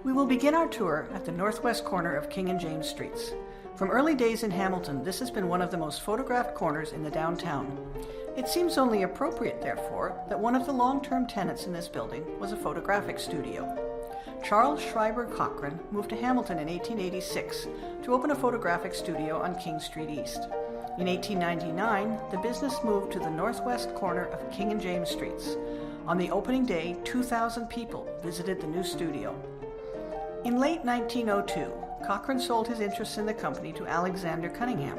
We will begin our tour at the northwest corner of King and James Streets. From early days in Hamilton, this has been one of the most photographed corners in the downtown. It seems only appropriate, therefore, that one of the long-term tenants in this building was a photographic studio. Charles Schreiber Cochran moved to Hamilton in 1886 to open a photographic studio on King Street East. In 1899, the business moved to the northwest corner of King and James Streets. On the opening day, 2,000 people visited the new studio. In late 1902, Cochran sold his interests in the company to Alexander Cunningham.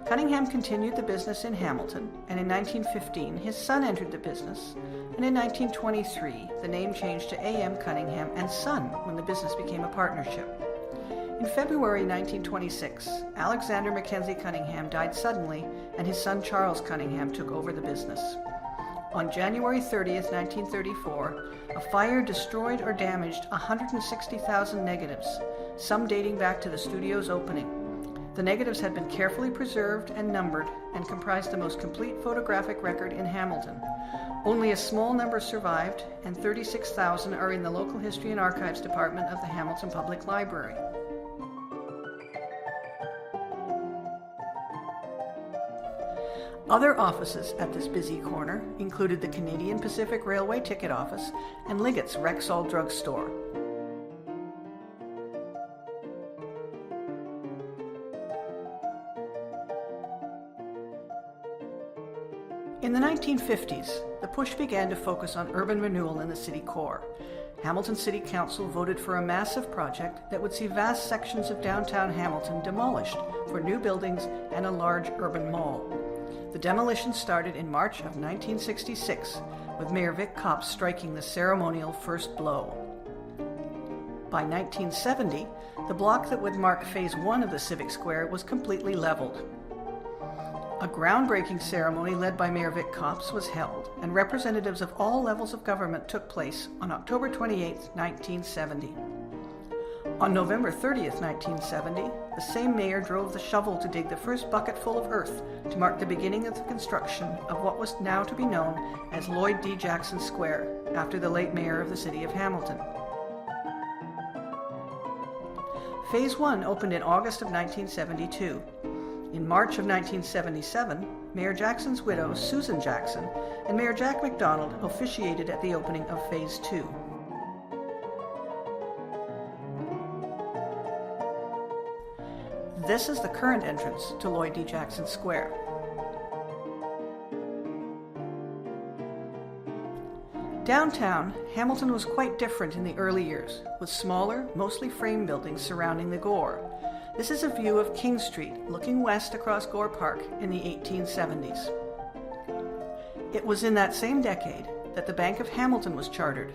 Cunningham continued the business in Hamilton, and in 1915 his son entered the business, and in 1923 the name changed to A.M. Cunningham and Son when the business became a partnership. In February 1926, Alexander Mackenzie Cunningham died suddenly, and his son Charles Cunningham took over the business. On January 30th, 1934, a fire destroyed or damaged 160,000 negatives, some dating back to the studio's opening. The negatives had been carefully preserved and numbered and comprised the most complete photographic record in Hamilton. Only a small number survived, and 36,000 are in the Local History and Archives Department of the Hamilton Public Library. Other offices at this busy corner included the Canadian Pacific Railway ticket office and Liggett's Rexall Drug Store. In the 1950s, the push began to focus on urban renewal in the city core. Hamilton City Council voted for a massive project that would see vast sections of downtown Hamilton demolished for new buildings and a large urban mall. The demolition started in March of 1966, with Mayor Vic Kopp striking the ceremonial first blow. By 1970, the block that would mark Phase 1 of the Civic Square was completely leveled. A groundbreaking ceremony led by Mayor Vic Kopp was held, and representatives of all levels of government took place on October 28, 1970. On November 30th, 1970, the same mayor drove the shovel to dig the first bucketful of earth to mark the beginning of the construction of what was now to be known as Lloyd D. Jackson Square, after the late mayor of the city of Hamilton. Phase 1 opened in August of 1972. In March of 1977, Mayor Jackson's widow, Susan Jackson, and Mayor Jack MacDonald officiated at the opening of Phase 2. This is the current entrance to Lloyd D. Jackson Square. Downtown, Hamilton was quite different in the early years, with smaller, mostly frame buildings surrounding the Gore. This is a view of King Street, looking west across Gore Park in the 1870s. It was in that same decade that the Bank of Hamilton was chartered.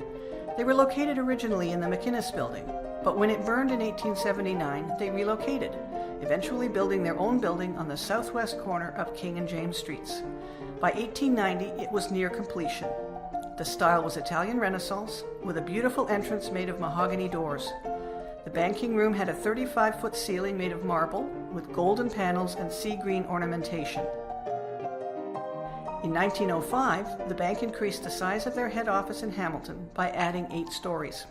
They were located originally in the McInnes Building, but when it burned in 1879, they relocated, eventually building their own building on the southwest corner of King and James Streets. By 1890, it was near completion. The style was Italian Renaissance, with a beautiful entrance made of mahogany doors. The banking room had a 35-foot ceiling made of marble, with golden panels and sea green ornamentation. In 1905, the bank increased the size of their head office in Hamilton by adding 8 stories.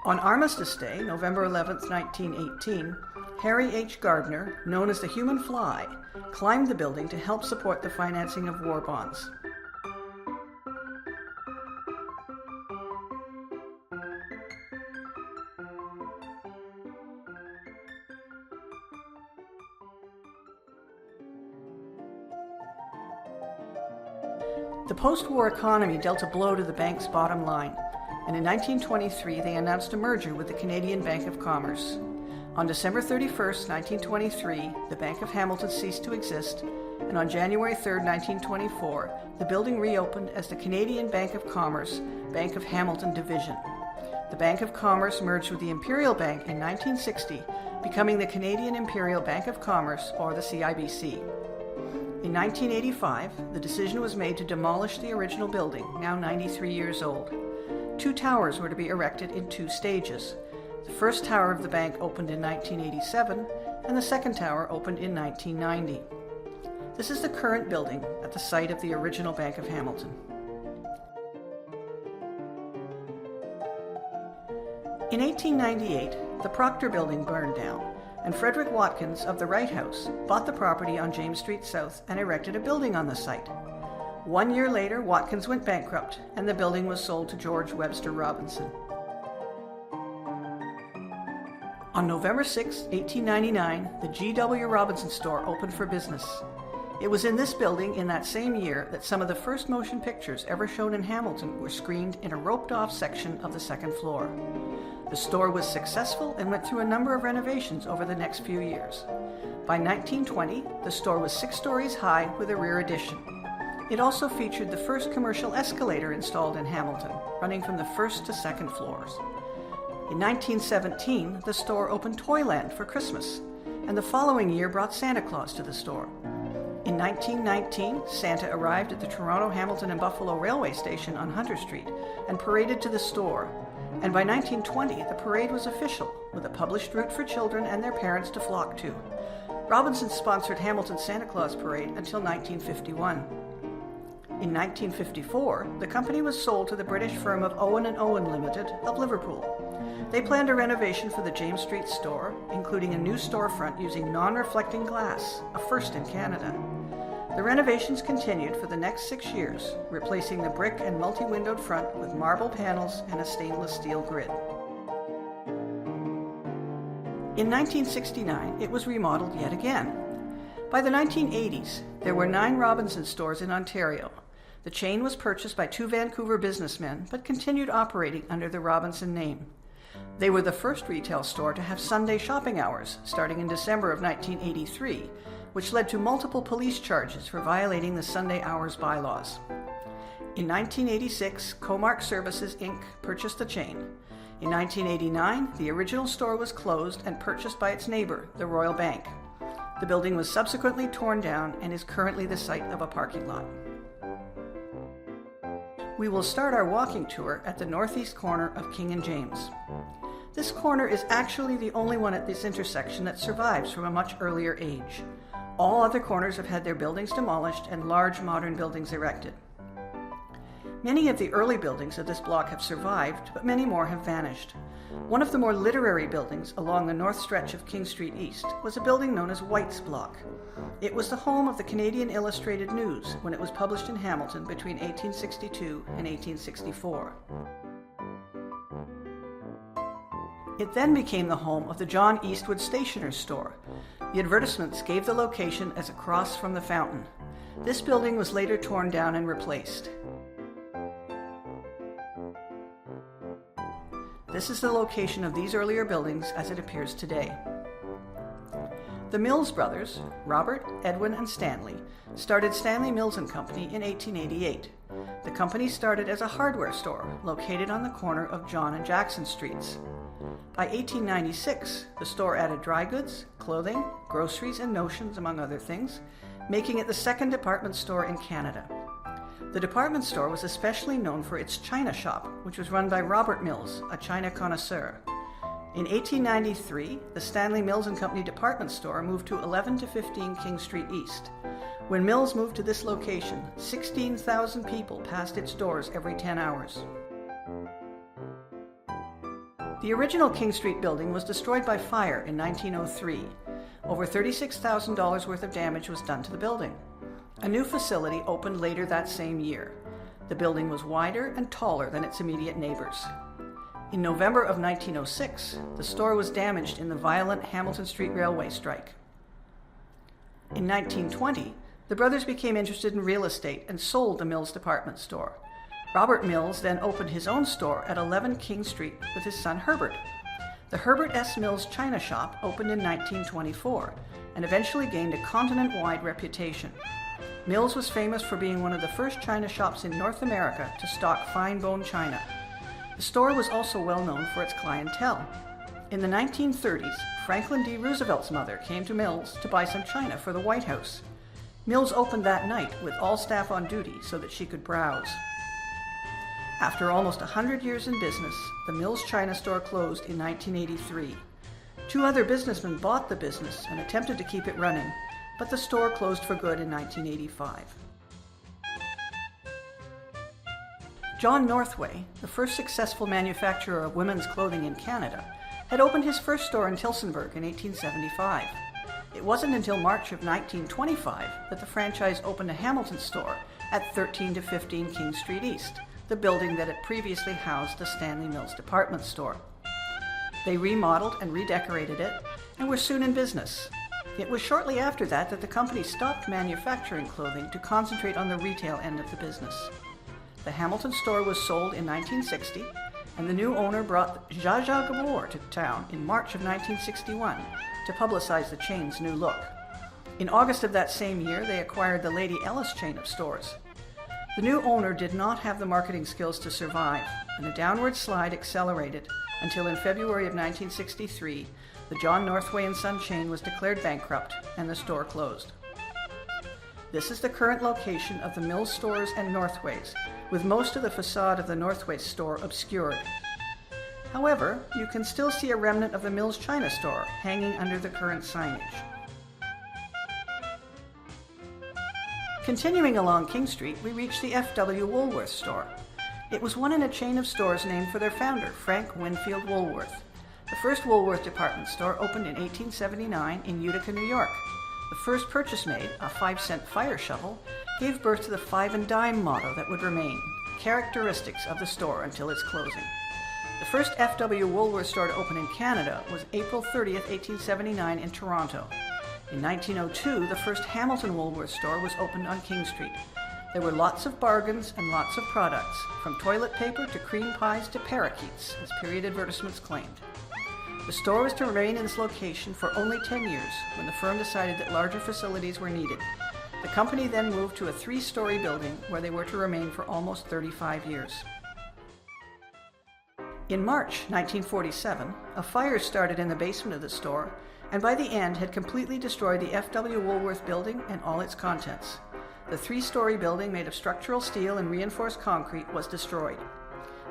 On Armistice Day, November 11, 1918, Harry H. Gardner, known as the Human Fly, climbed the building to help support the financing of war bonds. The post-war economy dealt a blow to the bank's bottom line, and in 1923 they announced a merger with the Canadian Bank of Commerce. On December 31st, 1923, the Bank of Hamilton ceased to exist, and on January 3, 1924, the building reopened as the Canadian Bank of Commerce, Bank of Hamilton Division. The Bank of Commerce merged with the Imperial Bank in 1960, becoming the Canadian Imperial Bank of Commerce, or the CIBC. In 1985, the decision was made to demolish the original building, now 93 years old. 2 towers were to be erected in 2 stages. The first tower of the bank opened in 1987, and the second tower opened in 1990. This is the current building at the site of the original Bank of Hamilton. In 1898, the Proctor Building burned down, and Frederick Watkins of the Wright House bought the property on James Street South and erected a building on the site. 1 year later, Watkins went bankrupt, and the building was sold to George Webster Robinson. On November 6, 1899, the G.W. Robinson Store opened for business. It was in this building in that same year that some of the first motion pictures ever shown in Hamilton were screened in a roped-off section of the second floor. The store was successful and went through a number of renovations over the next few years. By 1920, the store was 6 stories high with a rear addition. It also featured the first commercial escalator installed in Hamilton, running from the first to second floors. In 1917, the store opened Toyland for Christmas, and the following year brought Santa Claus to the store. In 1919, Santa arrived at the Toronto, Hamilton, and Buffalo Railway Station on Hunter Street and paraded to the store. And by 1920, the parade was official, with a published route for children and their parents to flock to. Robinson sponsored Hamilton's Santa Claus Parade until 1951. In 1954, the company was sold to the British firm of Owen & Owen Limited of Liverpool. They planned a renovation for the James Street store, including a new storefront using non-reflecting glass, a first in Canada. The renovations continued for the next 6 years, replacing the brick and multi-windowed front with marble panels and a stainless steel grid. In 1969, it was remodeled yet again. By the 1980s, there were 9 Robinson stores in Ontario. The chain was purchased by 2 Vancouver businessmen, but continued operating under the Robinson name. They were the first retail store to have Sunday shopping hours, starting in December of 1983, which led to multiple police charges for violating the Sunday hours bylaws. In 1986, Comark Services, Inc. purchased the chain. In 1989, the original store was closed and purchased by its neighbor, the Royal Bank. The building was subsequently torn down and is currently the site of a parking lot. We will start our walking tour at the northeast corner of King and James. This corner is actually the only one at this intersection that survives from a much earlier age. All other corners have had their buildings demolished and large modern buildings erected. Many of the early buildings of this block have survived, but many more have vanished. One of the more literary buildings along the north stretch of King Street East was a building known as White's Block. It was the home of the Canadian Illustrated News when it was published in Hamilton between 1862 and 1864. It then became the home of the John Eastwood Stationer's Store. The advertisements gave the location as across from the fountain. This building was later torn down and replaced. This is the location of these earlier buildings as it appears today. The Mills brothers, Robert, Edwin, and Stanley, started Stanley Mills & Company in 1888. The company started as a hardware store located on the corner of John and Jackson Streets. By 1896, the store added dry goods, clothing, groceries, and notions, among other things, making it the second department store in Canada. The department store was especially known for its china shop, which was run by Robert Mills, a china connoisseur. In 1893, the Stanley Mills & Company department store moved to 11 to 15 King Street East. When Mills moved to this location, 16,000 people passed its doors every 10 hours. The original King Street building was destroyed by fire in 1903. Over $36,000 worth of damage was done to the building. A new facility opened later that same year. The building was wider and taller than its immediate neighbors. In November of 1906, the store was damaged in the violent Hamilton Street Railway strike. In 1920, The brothers became interested in real estate and sold the Mills department store. Robert Mills then opened his own store at 11 King Street with his son Herbert. The Herbert S. Mills China Shop opened in 1924 and eventually gained a continent-wide reputation. Mills was famous for being one of the first china shops in North America to stock fine bone china. The store was also well known for its clientele. In the 1930s, Franklin D. Roosevelt's mother came to Mills to buy some china for the White House. Mills opened that night with all staff on duty so that she could browse. After almost 100 years in business, the Mills China store closed in 1983. Two other businessmen bought the business and attempted to keep it running, but the store closed for good in 1985. John Northway, the first successful manufacturer of women's clothing in Canada, had opened his first store in Tillsonburg in 1875. It wasn't until March of 1925 that the franchise opened a Hamilton store at 13 to 15 King Street East, the building that had previously housed the Stanley Mills department store. They remodeled and redecorated it and were soon in business. It was shortly after that that the company stopped manufacturing clothing to concentrate on the retail end of the business. The Hamilton store was sold in 1960, and the new owner brought Zsa Zsa Gabor to town in March of 1961 to publicize the chain's new look. In August of that same year, they acquired the Lady Ellis chain of stores. The new owner did not have the marketing skills to survive, and the downward slide accelerated until in February of 1963, the John Northway & Son chain was declared bankrupt and the store closed. This is the current location of the Mills stores and Northways, with most of the facade of the Northway store obscured. However, you can still see a remnant of the Mills China store hanging under the current signage. Continuing along King Street, we reach the F.W. Woolworth store. It was one in a chain of stores named for their founder, Frank Winfield Woolworth. The first Woolworth department store opened in 1879 in Utica, New York. The first purchase made, a 5-cent fire shovel, gave birth to the 5 and dime motto that would remain, characteristics of the store until its closing. The first F.W. Woolworth store to open in Canada was April 30th, 1879 in Toronto. In 1902, the first Hamilton Woolworth store was opened on King Street. There were lots of bargains and lots of products, from toilet paper to cream pies to parakeets, as period advertisements claimed. The store was to remain in this location for only 10 years when the firm decided that larger facilities were needed. The company then moved to a 3-story building where they were to remain for almost 35 years. In March 1947, a fire started in the basement of the store and by the end had completely destroyed the F.W. Woolworth building and all its contents. The 3-story building made of structural steel and reinforced concrete was destroyed.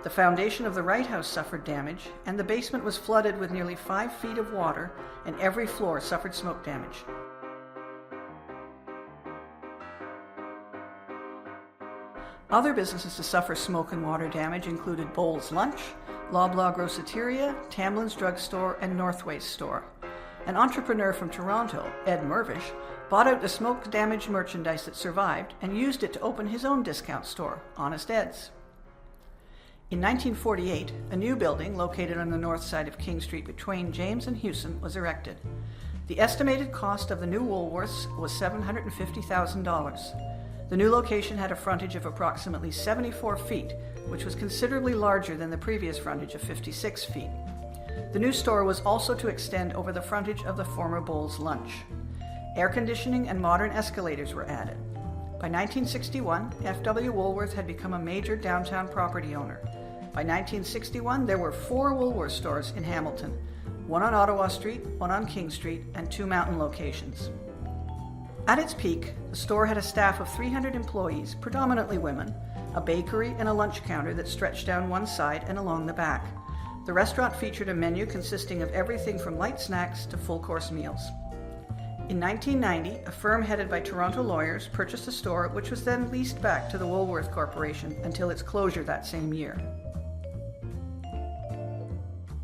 The foundation of the Wright House suffered damage, and the basement was flooded with nearly 5 feet of water, and every floor suffered smoke damage. Other businesses to suffer smoke and water damage included Bowles Lunch, Loblaw Groceteria, Tamlin's Drug Store, and Northway's store. An entrepreneur from Toronto, Ed Mervish, bought out the smoke-damaged merchandise that survived and used it to open his own discount store, Honest Ed's. In 1948, a new building located on the north side of King Street between James and Houston was erected. The estimated cost of the new Woolworths was $750,000. The new location had a frontage of approximately 74 feet, which was considerably larger than the previous frontage of 56 feet. The new store was also to extend over the frontage of the former Bowles Lunch. Air conditioning and modern escalators were added. By 1961, F.W. Woolworth had become a major downtown property owner. By 1961, there were 4 Woolworth stores in Hamilton, one on Ottawa Street, one on King Street, and 2 mountain locations. At its peak, the store had a staff of 300 employees, predominantly women, a bakery and a lunch counter that stretched down one side and along the back. The restaurant featured a menu consisting of everything from light snacks to full-course meals. In 1990, a firm headed by Toronto lawyers purchased the store, which was then leased back to the Woolworth Corporation until its closure that same year.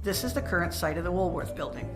This is the current site of the Woolworth building.